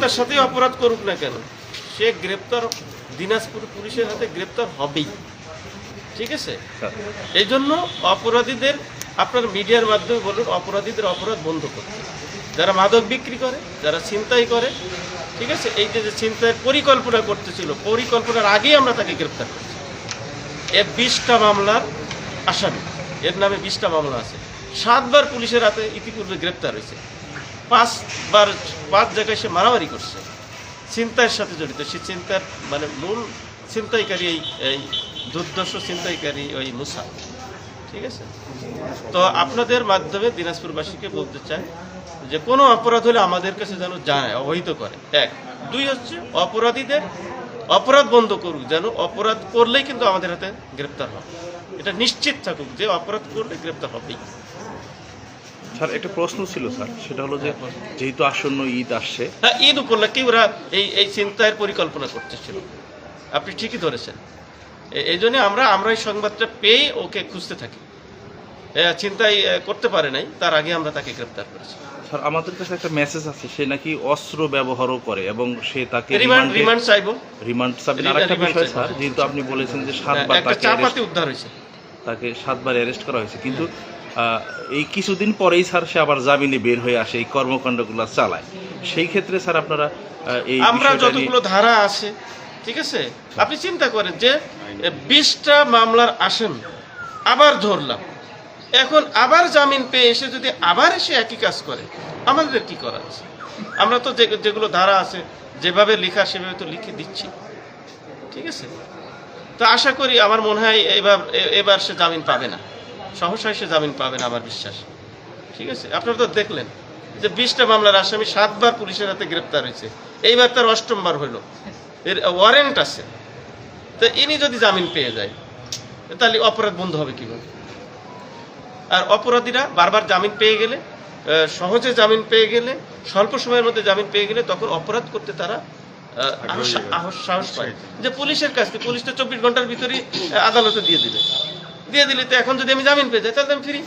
নিরাপত্তার সাথে অপরাধ করুক না কেন, সে গ্রেপ্তার দিনাজপুর পুলিশের হাতে গ্রেপ্তার হবেই। ঠিক আছে, এই জন্য অপরাধীদের আপনার মিডিয়ার মাধ্যমে বলুন অপরাধীদের অপরাধ বন্ধ করতে, যারা মাদক বিক্রি করে, যারা ছিনতাই করে, ঠিক আছে, এই যে ছিনতাইয়ের পরিকল্পনা করতেছিল, পরিকল্পনার আগেই আমরা তাকে গ্রেপ্তার করছি। এ 20টা মামলার আসামি, এর নামে 20টা মামলা আছে। 7বার পুলিশের হাতে ইতিপূর্বে গ্রেপ্তার হয়েছে। 5 জায়গায় সে মারামারি করছে, ছিনতাইয়ের সাথে জড়িত। সে ছিনতাইয়ের মানে মূল ছিনতাইকারী এই দুর্দর্শ ছিনতাইকারী ওই মুসা। ঠিক আছে, তো আপনাদের মাধ্যমে দিনাজপুরবাসীকে বলতে চাই যে কোনো অপরাধ হলে আমাদের কাছে যেন জানায়, অবহিত করে। 1, 2 হচ্ছে অপরাধীদের অপরাধ বন্ধ করুক, যেন অপরাধ করলেই কিন্তু আমাদের হাতে গ্রেপ্তার হবে, এটা নিশ্চিত থাকুক যে অপরাধ করলে গ্রেপ্তার হবেই। স্যার একটা প্রশ্ন ছিল স্যার, সেটা হলো যে যেহেতু আসন্ন ঈদ আসছে, হ্যাঁ, ঈদ উপলক্ষে ওরা এই চিন্তায়ের পরিকল্পনা করতেছিল। আপনি ঠিকই ধরেছেন। এই জন্য আমরা এই সংবাদটা পেয়ে ওকে খুঁজতে থাকি। চিন্তাই করতে পারে নাই, তার আগে আমরা তাকে গ্রেপ্তার করেছি। স্যার আমাদের কাছে একটা মেসেজ আছে, সে নাকি অস্ত্র ব্যবহারও করে এবং সে তাকে রিমান্ড চাইবো। রিমান্ড চাইবেন। আরেকটা বিষয় স্যার, যেহেতু আপনি বলেছেন যে 7বার চাপাতি উদ্ধার হয়েছে, তাকে 7বার অ্যারেস্ট করা হয়েছে, কিন্তু এই কিছুদিন পরেই স্যার সে আবার জামিনে বের হয়ে আসে, এই কর্মকাণ্ডগুলো চালায়। সেই ক্ষেত্রে স্যার আপনারা এই আমরা যতগুলো ধারা আছে, ঠিক আছে, আপনি চিন্তা করেন যে 20টা মামলার আসামি আবার ধরলাম, এখন আবার জামিন পেয়ে এসে যদি আবার এসে একই কাজ করে, আমাদের কি করা আছে? আমরা তো যেগুলো ধারা আছে যেভাবে লেখা সেভাবে তো লিখে দিচ্ছি। ঠিক আছে, তো আশা করি, আমার মনে হয় এবার সে জামিন পাবে না, সহসায় সে জামিন পাবে না আমার বিশ্বাস। ঠিক আছে, আপনারা তো দেখলেন যে 20টা মামলার আসামি 7বার পুলিশের হাতে গ্রেপ্তার হয়েছে, এইবার তার 8ম হইল, এর ওয়ারেন্ট আছে। তো ইনি যদি জামিন পেয়ে যায় তাহলে অপরাধ বন্ধ হবে কিভাবে? আর অপরাধীরা বারবার জামিন পেয়ে গেলে, সহজে জামিন পেয়ে গেলে, স্বল্প সময়ের মধ্যে জামিন পেয়ে গেলে, তখন অপরাধ করতে তারা সাহস পায়। যে পুলিশের কাছে, পুলিশ তো 24 ঘন্টার ভিতরেই আদালতে দিয়ে দিলে তো এখন যদি আমি জামিন পেয়ে যাই তাহলে আমি ফ্রি।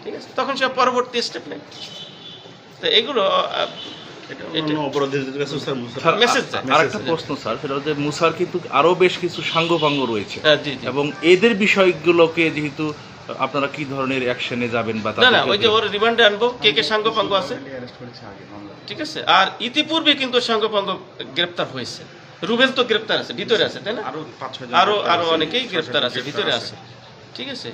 ঠিক আছে, তখন সে পরবর্তী স্টেপ নেই। তো এগুলো আরেকটা প্রশ্ন স্যার, সেটা হচ্ছে মুসার কিন্তু আরো বেশ কিছু সাঙ্গপাঙ্গ রয়েছে, এবং এদের বিষয়গুলোকে যেহেতু আপনারা কি ধরনের অ্যাকশনে যাবেন বা না, ওই যে ওর রিমান্ডে আনবো, কে সাঙ্গপাঙ্গ আছে। ঠিক আছে, আর ইতিপূর্বে কিন্তু সাঙ্গপাঙ্গ গ্রেপ্তার হয়েছে। রুবেল তো গ্রেপ্তার আছে, ভিতরে আছে, তাই না? আরো অনেকেই গ্রেপ্তার আছে, ভিতরে আছে। ঠিক আছে,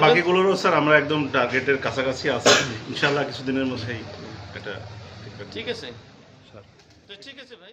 বাকিগুলোরও স্যার আমরা একদম টার্গেটের কাছাকাছি আছি, ইনশাআল্লাহ কিছুদিনের মধ্যেই এটা। ঠিক আছে, ঠিক আছে ভাই।